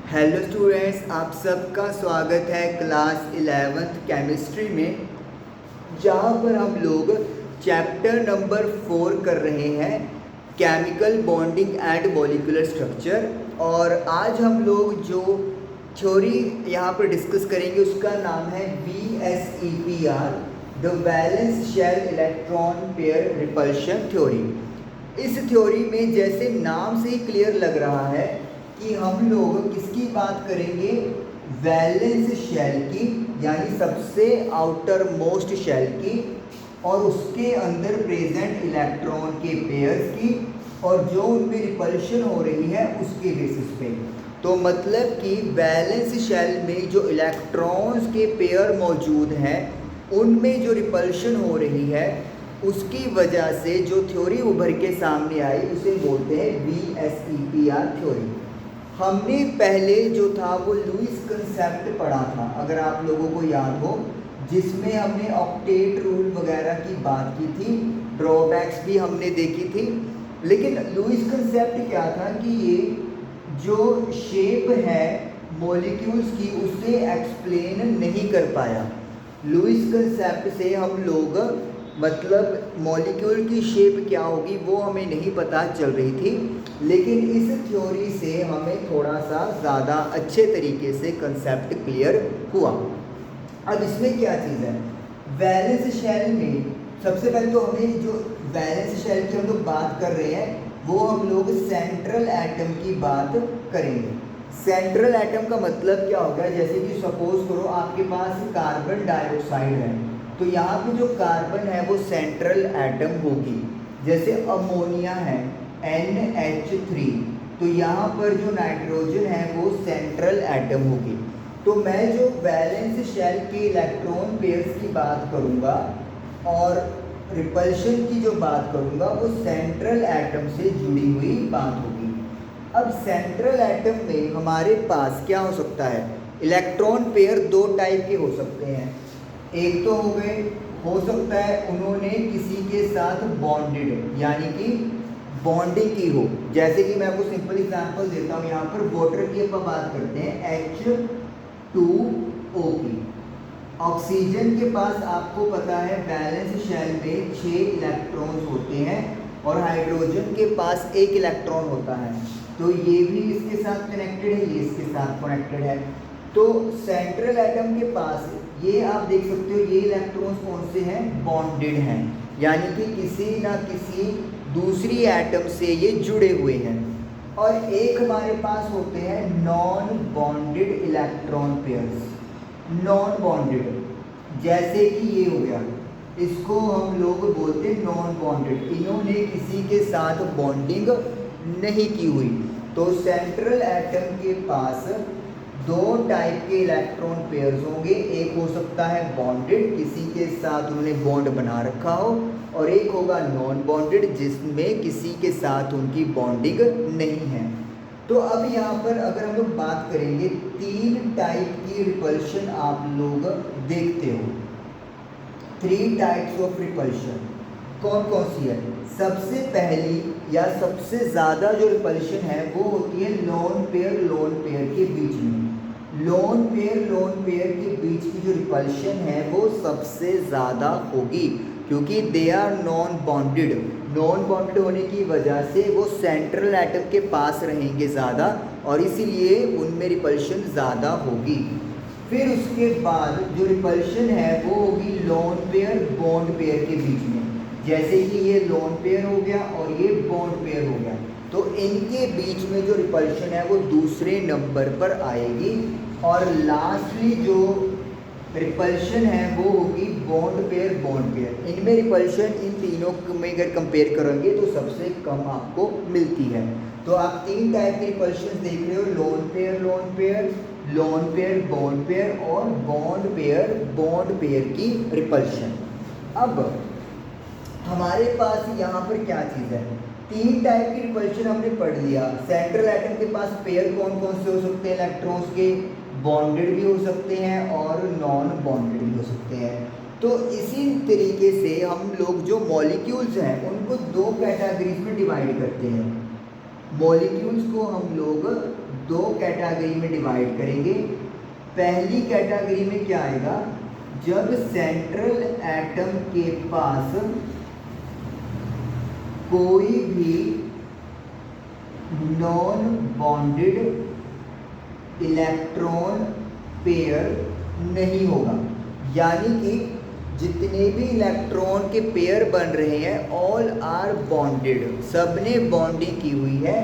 Hello students, आप सबका स्वागत है क्लास 11th केमिस्ट्री में, जहाँ पर हम लोग चैप्टर नंबर 4 कर रहे हैं chemical bonding and molecular structure. और आज हम लोग जो थ्योरी यहाँ पर डिस्कस करेंगे उसका नाम है VSEPR, the valence shell electron pair repulsion theory. इस थ्योरी में जैसे नाम से ही क्लियर लग रहा है कि हम लोग किसकी बात करेंगे, वैलेंस शेल की, यानी सबसे आउटर मोस्ट शेल की, और उसके अंदर प्रेजेंट इलेक्ट्रॉन के पेयर्स की, और जो उनमें रिपल्शन हो रही है उसके बेसिस पे। तो मतलब कि वैलेंस शेल में जो इलेक्ट्रॉन्स के पेयर मौजूद हैं उनमें जो रिपल्शन हो रही है उसकी वजह से जो थ्योरी उभर के सामने आई उसे बोलते हैं VSEPR थ्योरी। हमने पहले जो था वो लुईस कंसेप्ट पढ़ा था, अगर आप लोगों को याद हो, जिसमें हमने ऑक्टेट रूल वगैरह की बात की थी, ड्रॉबैक्स भी हमने देखी थी। लेकिन लुईस कंसेप्ट क्या था कि ये जो शेप है मॉलिक्यूल्स की उसे एक्सप्लेन नहीं कर पाया। लुईस कंसेप्ट से हम लोग मतलब मॉलिक्यूल की शेप क्या होगी वो हमें नहीं पता चल रही थी, लेकिन इस थ्योरी से हमें थोड़ा सा ज़्यादा अच्छे तरीके से कंसेप्ट क्लियर हुआ। अब इसमें क्या चीज़ है, वैलेंस शेल में सबसे पहले तो हमें जो वैलेंस शेल की हम लोग बात कर रहे हैं वो हम लोग सेंट्रल एटम की बात करेंगे। सेंट्रल एटम का मतलब क्या होगा, जैसे कि सपोज करो आपके पास कार्बन डाइऑक्साइड है, तो यहाँ पे जो कार्बन है वो सेंट्रल एटम होगी। जैसे अमोनिया है NH3, तो यहाँ पर जो नाइट्रोजन है वो सेंट्रल एटम होगी। तो मैं जो वैलेंस शेल के इलेक्ट्रॉन पेयर्स की बात करूँगा और रिपल्शन की जो बात करूँगा वो सेंट्रल एटम से जुड़ी हुई बात होगी। अब सेंट्रल एटम में हमारे पास क्या हो सकता है, इलेक्ट्रॉन पेयर दो टाइप के हो सकते हैं। एक तो हो सकता है उन्होंने किसी के साथ बॉन्डेड यानी कि बॉन्डिंग की हो, जैसे कि मैं आपको सिंपल एग्जांपल देता हूँ। यहाँ पर वाटर की अपन बात करते हैं H2O की। ऑक्सीजन के पास आपको पता है वैलेंस शेल में 6 इलेक्ट्रॉन्स होते हैं और हाइड्रोजन के पास 1 इलेक्ट्रॉन होता है, तो ये भी इसके साथ कनेक्टेड है, ये इसके साथ कनेक्टेड है। तो सेंट्रल एटम के पास ये आप देख सकते हो, ये इलेक्ट्रॉन्स कौन से हैं, बॉन्डेड हैं, यानी कि किसी ना किसी दूसरी एटम से ये जुड़े हुए हैं। और एक हमारे पास होते हैं non bonded electron pairs. Non bonded जैसे कि ये हो गया, इसको हम लोग बोलते हैं नॉन बॉन्डेड, इन्होंने किसी के साथ बॉन्डिंग नहीं की हुई। तो सेंट्रल एटम के पास दो टाइप के इलेक्ट्रॉन पेयर्स होंगे, एक हो सकता है बॉन्डेड, किसी के साथ उन्होंने बॉन्ड बना रखा हो, और एक होगा नॉन बॉन्डेड जिसमें किसी के साथ उनकी बॉन्डिंग नहीं है। तो अब यहाँ पर अगर हम लोग बात करेंगे, 3 टाइप की रिपल्शन आप लोग देखते हो। 3 टाइप्स ऑफ रिपल्शन कौन कौन सी है। सबसे पहली या सबसे ज़्यादा जो रिपल्शन है वो होती है लोन पेयर के बीच में। लोन पेयर के बीच की जो रिपल्शन है वो सबसे ज़्यादा होगी, क्योंकि दे आर नॉन बॉन्डेड होने की वजह से वो सेंट्रल एटम के पास रहेंगे ज़्यादा, और इसीलिए उनमें रिपल्शन ज़्यादा होगी। फिर उसके बाद जो रिपल्शन है वो होगी लोन पेयर बॉन्ड पेयर के बीच में, जैसे कि ये लोन पेयर हो गया और ये बॉन्ड पेयर हो गया, तो इनके बीच में जो रिपल्शन है वो दूसरे नंबर पर आएगी। और लास्टली जो रिपल्शन है वो होगी बॉन्ड पेयर। इनमें रिपल्शन इन तीनों में अगर कंपेयर करेंगे तो सबसे कम आपको मिलती है। तो आप 3 टाइप के रिपल्शन देख रहे हो, लोन पेयर बॉन्ड पेयर और बॉन्ड पेयर की रिपल्शन। अब हमारे पास यहाँ पर क्या चीज़ है, 3 टाइप की रिपल्शन हमने पढ़ लिया। सेंट्रल एटम के पास पेयर कौन कौन से हो सकते हैं इलेक्ट्रॉन्स के, बॉन्डेड भी हो सकते हैं और नॉन बॉन्डेड भी हो सकते हैं। तो इसी तरीके से हम लोग जो मॉलिक्यूल्स हैं उनको 2 कैटेगरीज में डिवाइड करते हैं। मॉलिक्यूल्स को हम लोग दो कैटेगरी में डिवाइड करेंगे। पहली कैटेगरी में क्या आएगा, जब सेंट्रल एटम के पास कोई भी नॉन बॉन्डेड इलेक्ट्रॉन पेयर नहीं होगा, यानी कि जितने भी इलेक्ट्रॉन के पेयर बन रहे हैं ऑल आर बॉन्डेड, सब ने बॉन्डिंग की हुई है,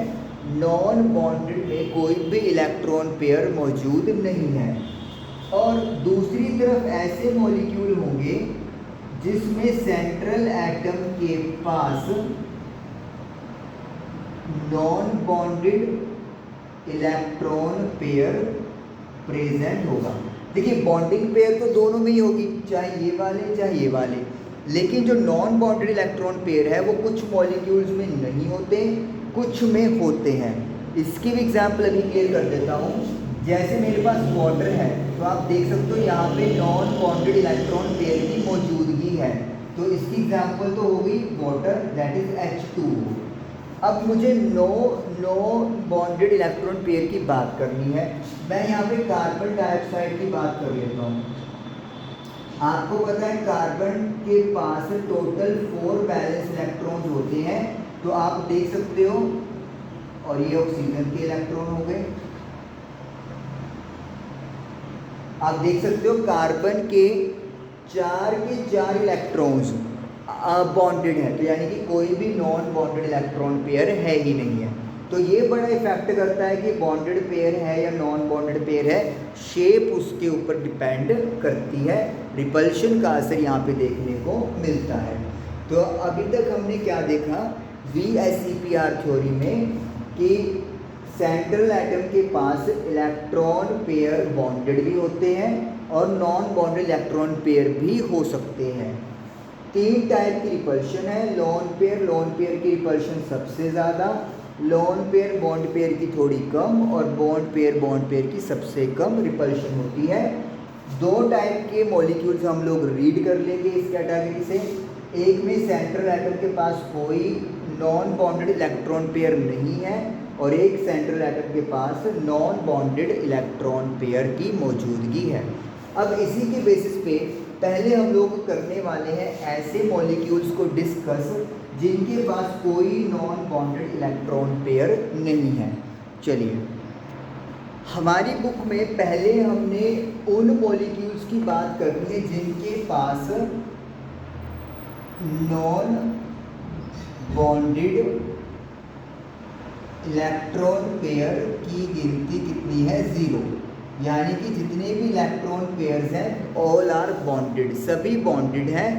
नॉन बॉन्डेड में कोई भी इलेक्ट्रॉन पेयर मौजूद नहीं है। और दूसरी तरफ ऐसे मॉलिक्यूल होंगे जिसमें सेंट्रल एटम के पास non bonded electron pair present होगा। देखिए बॉन्डिंग पेयर तो दोनों में ही होगी, चाहे ये वाले चाहे ये वाले, लेकिन जो नॉन बॉन्डेड इलेक्ट्रॉन पेयर है वो कुछ मॉलिक्यूल्स में नहीं होते, कुछ में होते हैं। इसकी भी एग्जांपल अभी क्लियर कर देता हूँ। जैसे मेरे पास वाटर है तो आप देख सकते हो यहाँ पे नॉन बॉन्डेड इलेक्ट्रॉन पेयर की मौजूदगी है, तो इसकी एग्जांपल तो हो गई वाटर, दैट इज H2O। अब मुझे नो बॉन्डेड इलेक्ट्रॉन पेयर की बात करनी है। मैं यहाँ पे कार्बन डाइऑक्साइड की बात कर लेता हूँ। आपको पता है कार्बन के पास टोटल 4 बैलेंस इलेक्ट्रॉन्स होते हैं, तो आप देख सकते हो, और ये ऑक्सीजन के इलेक्ट्रॉन हो गए। आप देख सकते हो कार्बन के 4 इलेक्ट्रॉन्स बॉन्डेड है, तो यानी कि कोई भी नॉन बॉन्डेड इलेक्ट्रॉन पेयर है ही नहीं है। तो ये बड़ा इफेक्ट करता है कि बॉन्डेड पेयर है या नॉन बॉन्डेड पेयर है, शेप उसके ऊपर डिपेंड करती है, रिपल्शन का असर यहाँ पे देखने को मिलता है। तो अभी तक हमने क्या देखा VSEPR थ्योरी में कि सेंट्रल एटम के पास इलेक्ट्रॉन पेयर बॉन्डेड भी होते हैं और नॉन बॉन्डेड इलेक्ट्रॉन पेयर भी हो सकते हैं। 3 टाइप की रिपल्शन है, लोन पेयर की रिपल्शन सबसे ज़्यादा, लोन पेयर बॉन्ड पेयर की थोड़ी कम, और बॉन्ड पेयर की सबसे कम रिपल्शन होती है। 2 टाइप के मॉलिक्यूल्स हम लोग रीड कर लेंगे इस कैटेगरी से। एक में सेंट्रल एटम के पास कोई नॉन बॉन्डेड इलेक्ट्रॉन पेयर नहीं है, और एक सेंट्रल एटम के पास नॉन बॉन्डेड इलेक्ट्रॉन पेयर की मौजूदगी है। अब इसी के बेसिस पे पहले हम लोग करने वाले हैं ऐसे मॉलिक्यूल्स को डिस्कस जिनके पास कोई नॉन बॉन्डेड इलेक्ट्रॉन पेयर नहीं है। चलिए, हमारी बुक में पहले हमने उन मॉलिक्यूल्स की बात करनी है जिनके पास नॉन बॉन्डेड इलेक्ट्रॉन पेयर की गिनती कितनी है, 0, यानी कि जितने भी इलेक्ट्रॉन पेयर्स हैं ऑल आर बॉन्डेड, सभी बॉन्डेड हैं।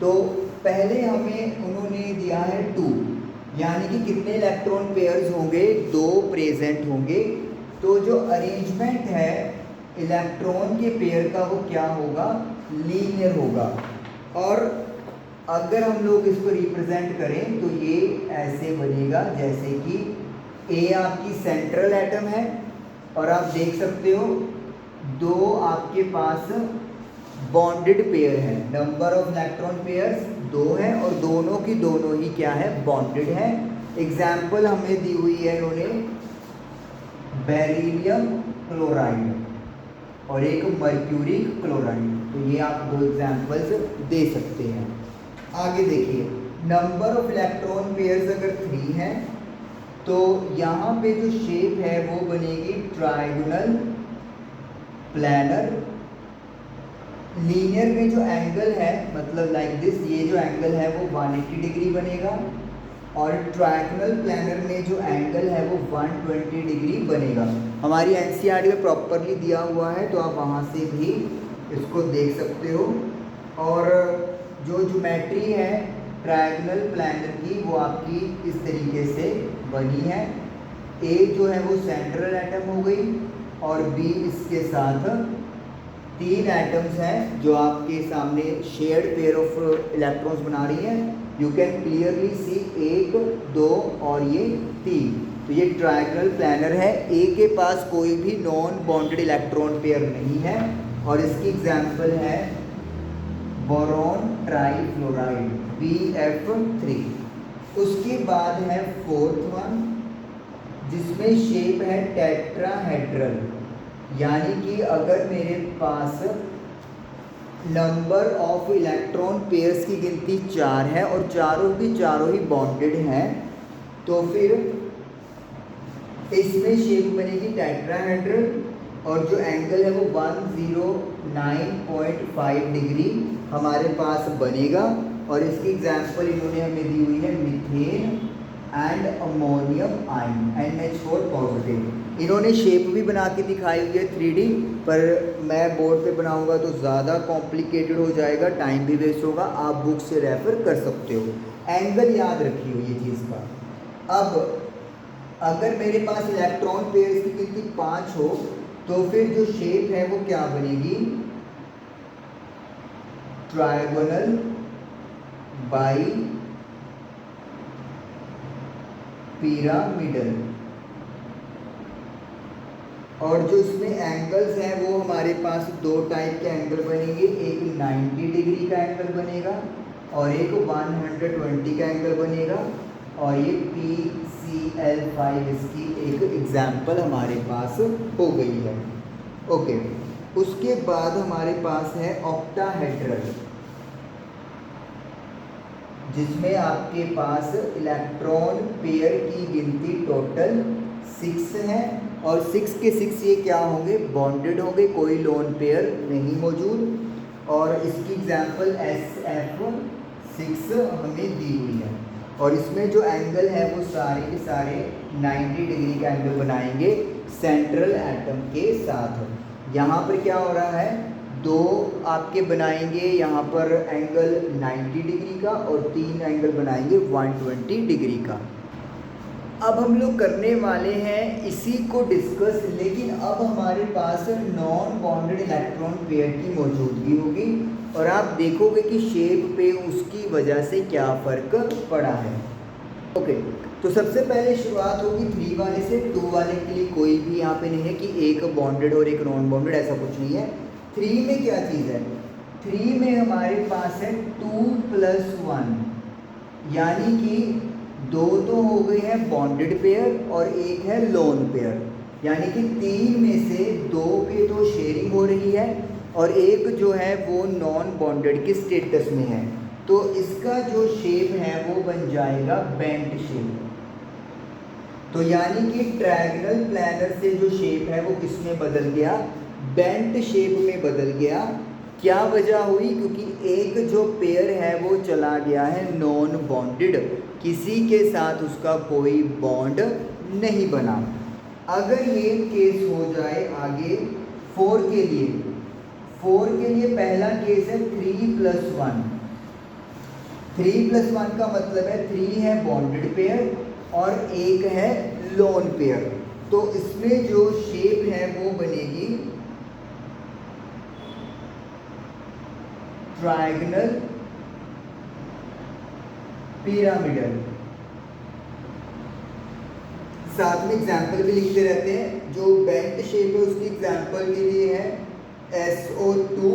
तो पहले हमें उन्होंने दिया है 2, यानी कि कितने इलेक्ट्रॉन पेयर्स होंगे, 2 प्रेजेंट होंगे। तो जो अरेंजमेंट है इलेक्ट्रॉन के पेयर का वो क्या होगा, लीनियर होगा। और अगर हम लोग इसको रिप्रेजेंट करें तो ये ऐसे बनेगा जैसे कि A आपकी सेंट्रल एटम है, और आप देख सकते हो 2 आपके पास बॉन्डेड पेयर है, नंबर ऑफ इलेक्ट्रॉन पेयर्स 2 है, और दोनों की दोनों ही क्या है, बॉन्डेड है। एग्जाम्पल हमें दी हुई है इन्होंने बेरिलियम क्लोराइड और एक मर्क्यूरिक क्लोराइड, तो ये आप 2 एग्जाम्पल्स दे सकते हैं। आगे देखिए, नंबर ऑफ इलेक्ट्रॉन पेयर्स अगर 3 है तो यहाँ पे जो शेप है वो बनेगी ट्रायगोनल प्लैनर। लीनियर में जो एंगल है मतलब लाइक दिस, ये जो एंगल है वो 180 डिग्री बनेगा, और ट्रायगोनल प्लैनर में जो एंगल है वो 120 डिग्री बनेगा। हमारी एनसीईआरटी में प्रॉपरली दिया हुआ है, तो आप वहाँ से भी इसको देख सकते हो। और जो ज्योमेट्री है ट्रायगोनल प्लैनर की वो आपकी इस तरीके से बनी है। ए जो है वो सेंट्रल एटम हो गई, और बी इसके साथ 3 एटम्स हैं जो आपके सामने शेयर्ड पेयर ऑफ इलेक्ट्रॉन्स बना रही हैं। यू कैन क्लियरली सी 1, 2 और ये 3। तो ये ट्रायगोनल प्लैनर है। ए के पास कोई भी नॉन बॉन्डेड इलेक्ट्रॉन पेयर नहीं है, और इसकी एग्जाम्पल है बोरॉन ट्राईफ्लोराइड BF3। उसके बाद है 4th वन जिसमें शेप है टेट्राहेड्रल, यानी कि अगर मेरे पास नंबर ऑफ इलेक्ट्रॉन पेयर्स की गिनती 4 है और चारों की चारों ही बॉन्डेड हैं, तो फिर इसमें शेप बनेगी टेट्राहेड्रल और जो एंगल है वो 109.5 डिग्री हमारे पास बनेगा। और इसकी एग्जांपल इन्होंने हमें दी हुई है methane and ammonium ion NH4 positive. इन्होंने शेप भी बना के दिखाई हुई है 3D, पर मैं बोर्ड पे बनाऊंगा तो ज़्यादा कॉम्प्लिकेटेड हो जाएगा, टाइम भी वेस्ट होगा। आप बुक से रेफर कर सकते हो। एंगल याद रखी हुई है चीज़ का। अब अगर मेरे पास इलेक्ट्रॉन पेयर्स की गिनती 5 हो तो फिर जो शेप है वो क्या बनेगी, ट्रायगोनल बाई पिरामिडल। और जो इसमें एंगल्स हैं वो हमारे पास दो टाइप के एंगल बनेंगे, एक 90 डिग्री का एंगल बनेगा और एक 120 का एंगल बनेगा। और ये PCl5 इसकी एक एग्जाम्पल हमारे पास हो गई है। ओके, उसके बाद हमारे पास है ऑक्टाहेड्रल, जिसमें आपके पास इलेक्ट्रॉन पेयर की गिनती टोटल 6 है और 6 के 6 ये क्या होंगे, बॉन्डेड होंगे, कोई लोन पेयर नहीं मौजूद। और इसकी एग्जाम्पल SF6 हमें दी हुई है। और इसमें जो एंगल है वो सारे के सारे 90 डिग्री का एंगल बनाएंगे सेंट्रल एटम के साथ। यहाँ पर क्या हो रहा है, दो आपके बनाएंगे यहाँ पर एंगल 90 डिग्री का और 3 एंगल बनाएंगे 120 डिग्री का। अब हम लोग करने वाले हैं इसी को डिस्कस, लेकिन अब हमारे पास नॉन बॉन्डेड इलेक्ट्रॉन पेयर की मौजूदगी होगी और आप देखोगे कि शेप पे उसकी वजह से क्या फ़र्क पड़ा है। ओके, तो सबसे पहले शुरुआत होगी 3 वाले से। 2 वाले के लिए कोई भी यहाँ पे नहीं है कि एक बॉन्डेड और एक नॉन बॉन्डेड, ऐसा कुछ नहीं है। 3 में क्या चीज़ है, 3 में हमारे पास है 2+1, यानी कि दो तो हो गए हैं बॉन्डेड पेयर और एक है लोन पेयर, यानी कि 3 में से 2 के तो शेयरिंग हो रही है और एक जो है वो नॉन बॉन्डेड के स्टेटस में है। तो इसका जो शेप है वो बन जाएगा बेंट शेप। तो यानी कि ट्रायंगल प्लानर से जो शेप है वो किस में बदल गया, बेंट शेप में बदल गया। क्या वजह हुई, क्योंकि एक जो पेयर है वो चला गया है नॉन बॉन्डेड, किसी के साथ उसका कोई बॉन्ड नहीं बना। अगर ये केस हो जाए आगे 4 के लिए, 4 के लिए पहला केस है 3+1। 3+1 का मतलब है 3 है बॉन्डेड पेयर और एक है लोन पेयर। तो इसमें जो शेप है वो बनेगी ट्रायंगल पिरामिडल। साथ में एग्जाम्पल भी लिखते रहते हैं। जो बेंट शेप है उसकी एग्जाम्पल के लिए है SO2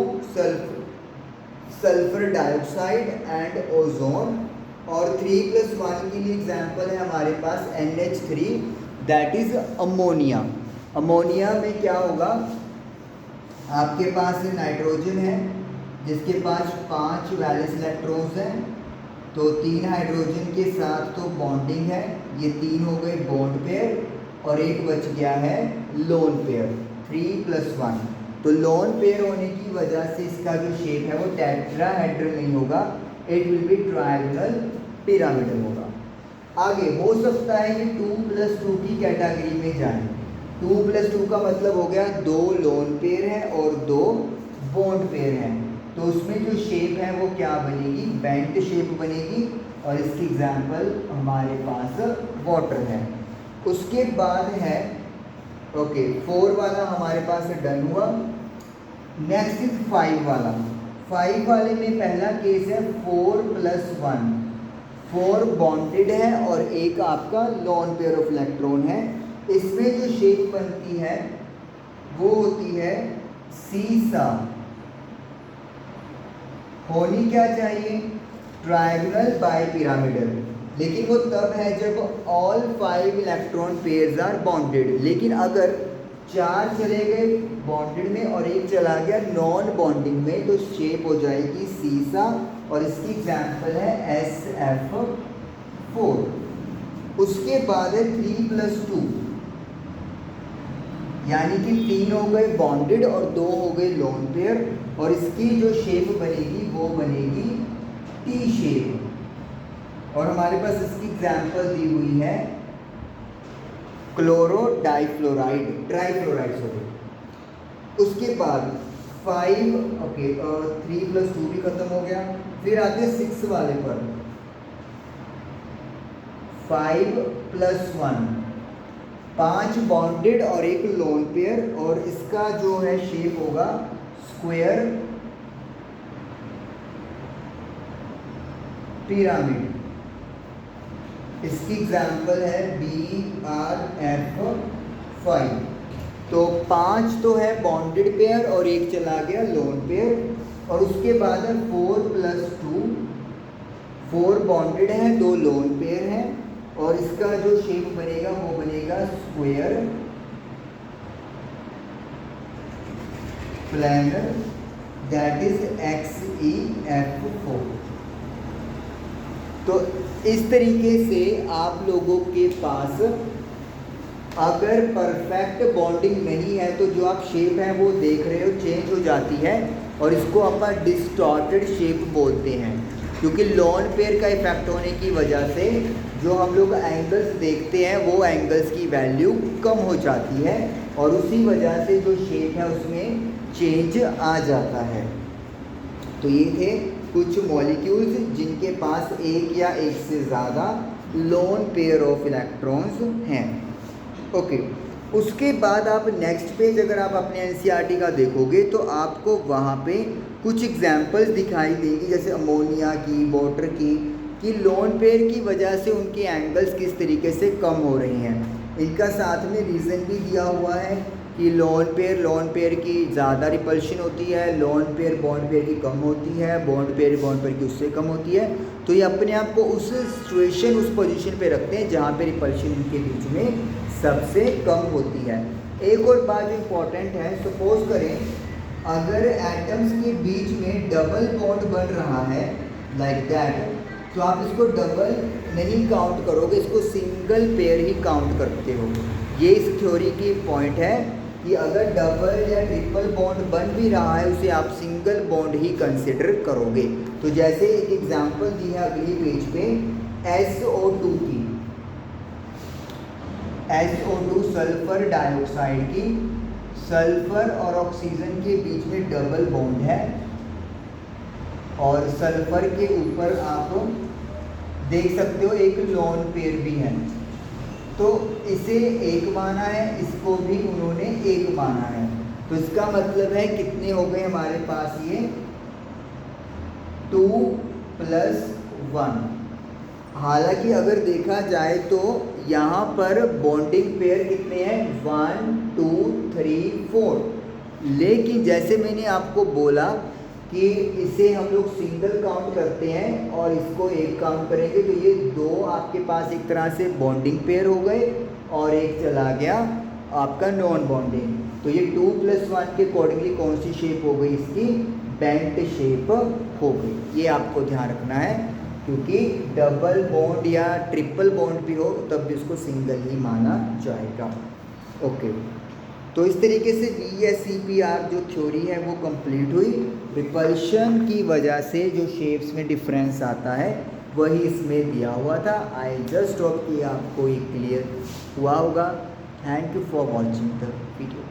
sulphur dioxide and ozone. और 3+1 के लिए एग्जाम्पल है हमारे पास NH3 that is ammonia. Ammonia में क्या होगा, आपके पास नाइट्रोजन है जिसके पास 5 वैलेंस इलेक्ट्रॉन्स हैं, तो 3 हाइड्रोजन के साथ तो बॉन्डिंग है, ये 3 हो गए बॉन्ड पेयर और एक बच गया है लोन पेयर 3+1। तो लोन पेयर होने की वजह से इसका जो शेप है वो टेट्राहेड्रल नहीं होगा, it will be triangle pyramidal होगा। आगे हो सकता है ये 2+2 की कैटेगरी में जाए। 2+2 का मतलब हो गया 2 लोन पेयर हैं और 2 बॉन्ड पेयर हैं, तो उसमें जो शेप है वो क्या बनेगी, बेंट शेप बनेगी। और इसकी एग्जाम्पल हमारे पास वाटर है। उसके बाद है ओके 4 वाला हमारे पास डन हुआ। नेक्स्ट इज 5 वाला। 5 वाले में पहला केस है 4+1, 4 बॉन्डेड है और एक आपका लॉन पेयर ऑफ इलेक्ट्रॉन है। इसमें जो शेप बनती है वो होती है सीसा। होनी क्या चाहिए, ट्रायंगल बाय पिरामिडल। लेकिन वो तब है जब all 5 electron pairs are bonded. लेकिन अगर 4 चले गए बॉन्डेड में और एक चला गया नॉन बॉन्डिंग में तो शेप हो जाएगी सीसा, और इसकी एग्जाम्पल है SF4। उसके बाद है 3+2, यानी कि 3 हो गए बॉन्डेड और 2 हो गए लोन पेयर, और इसकी जो शेप बनेगी वो बनेगी टी शेप। और हमारे पास इसकी एग्जाम्पल दी हुई है क्लोरो डाइफ्लोराइड, ट्राइफ्लोराइड सॉरी। उसके बाद 5 ओके 3+2 भी खत्म हो गया। फिर आते हैं 6 वाले पर, 5+1, 5 बॉन्डेड और एक लोन पेयर, और इसका जो है शेप होगा स्क्वायर पिरामिड। इसकी एग्जाम्पल है BRF5। तो 5 तो है बॉन्डेड पेयर और एक चला गया लोन पेयर, और उसके बाद है 4+2, 4 बॉन्डेड है 2 लोन पेयर हैं, और इसका जो शेप बनेगा वो बनेगा square planar, that is XEF4। तो इस तरीके से आप लोगों के पास अगर परफेक्ट बॉन्डिंग नहीं है तो जो आप शेप है वो देख रहे हो चेंज हो जाती है, और इसको अपन डिस्टॉर्टेड शेप बोलते हैं, क्योंकि लोन पेयर का इफेक्ट होने की वजह से जो हम लोग एंगल्स देखते हैं वो एंगल्स की वैल्यू कम हो जाती है, और उसी वजह से जो शेप है उसमें चेंज आ जाता है। तो ये थे कुछ मॉलिक्यूल्स जिनके पास एक या एक से ज़्यादा लोन पेयर ऑफ इलेक्ट्रॉन्स हैं। ओके, उसके बाद आप नेक्स्ट पेज अगर आप अपने एनसीईआरटी का देखोगे तो आपको वहाँ पे कुछ एग्जांपल्स दिखाई देंगी, जैसे अमोनिया की, वाटर की, कि लोन पेयर की वजह से उनके एंगल्स किस तरीके से कम हो रही हैं। इनका साथ में रीज़न भी दिया हुआ है कि लोन पेयर की ज़्यादा रिपल्शन होती है, लोन पेयर बॉन्ड पेयर की कम होती है, बॉन्ड पेयर की उससे कम होती है। तो ये अपने आप को उस सिचुएशन, उस पोजीशन पे रखते हैं जहाँ पे रिपल्शन इनके बीच में सबसे कम होती है। एक और बात जो इम्पॉर्टेंट है, सपोज करें अगर एटम्स के बीच में डबल बॉन्ड बन रहा है लाइक दैट, तो आप इसको डबल नहीं काउंट करोगे, इसको सिंगल पेयर ही काउंट करते हो। ये इस थ्योरी की पॉइंट है कि अगर डबल या ट्रिपल बॉन्ड बन भी रहा है उसे आप सिंगल बॉन्ड ही कंसिडर करोगे। तो जैसे एक एग्जांपल दी है अगली पेज पे SO2 की, SO2 सल्फर डाइऑक्साइड की, सल्फर और ऑक्सीजन के बीच में डबल बॉन्ड है, और सल्फर के ऊपर आप देख सकते हो एक लोन पेयर भी है। तो इसे एक माना है, इसको भी उन्होंने एक माना है। तो इसका मतलब है कितने हो गए हमारे पास ये 2+1। हालांकि अगर देखा जाए तो यहाँ पर बॉन्डिंग पेयर कितने हैं 1 2 3 4, लेकिन जैसे मैंने आपको बोला कि इसे हम लोग सिंगल काउंट करते हैं और इसको एक काउंट करेंगे, तो ये 2 आपके पास एक तरह से बॉन्डिंग पेयर हो गए और एक चला गया आपका नॉन बॉन्डिंग। तो ये 2+1 के अकॉर्डिंगली कौन सी शेप हो गई, इसकी बेंट शेप हो गई। ये आपको ध्यान रखना है, क्योंकि डबल बॉन्ड या ट्रिपल बॉन्ड भी हो तब भी उसको सिंगल ही माना जाएगा। ओके, तो इस तरीके से VSEPR जो थ्योरी है वो कंप्लीट हुई। रिपल्शन की वजह से जो शेप्स में डिफरेंस आता है वही इसमें दिया हुआ था। आई जस्ट होप कि आपको ये क्लियर हुआ होगा। Thank you for watching the video.